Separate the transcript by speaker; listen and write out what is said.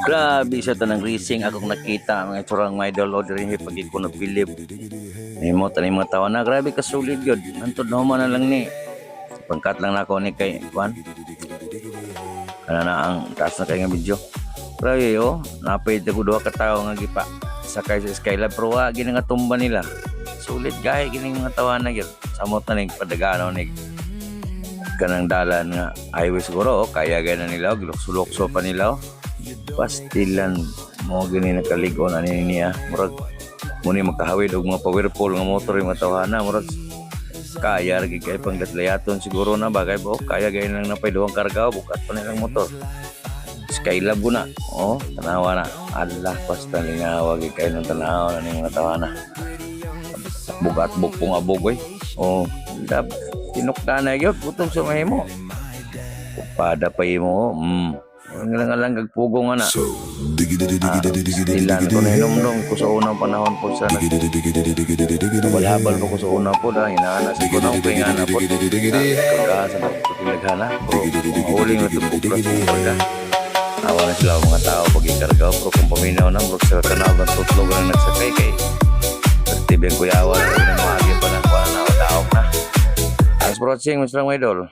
Speaker 1: Grabe sa tanang racing akong nakita mga itsurang mga idol o diri pag ko nagbilib. Nimo tani mga tawa na grabe ka solid gyud. Antod na human na lang ni. Pangkat lang nako ni kay Juan. Kana na ang taas na kay nga video. Grabe yo, napay ko duha ka tawo nga gipa sakay sa Skylab pero wa gini nga tumba nila. Solid gay gini nga tawa na gyud. Samot na ning padagano ning kanang dalan nga highway siguro kaya gaya na nila sulokso pa nila pastilan mo gini nakaligo na niya murag muni magkahawid og mga powerful nga motor yung matawhana murag kaya lagi kay pangdatlayaton siguro na bagay ba kaya gaya nang napay duwang karga bukat pa nilang motor Skylab na tanawa na Allah basta lingawa gi kay nang tanaw na ning matawhana bugat bukpong abog lab tinukda na yun, putong sa mahimo. Upada pa mo, ang lang gagpugo nga na. Stilan ko na hinumdong ko sa unang panahon po sa habal-habal po ko sa unang po na hinaanas ko na ko nga na po. Kagasa na po tilaghana. Huling na itong buklas po ka. Awa na sila mga tao pag ikargaw. Pero kung paminaw na, bro, sa kanal ng tutlog na nagsakay kay Tibiyang kuyawa na rin ang mahagi pa ng kuha na daog na. Thanks for watching, Mr. Idol.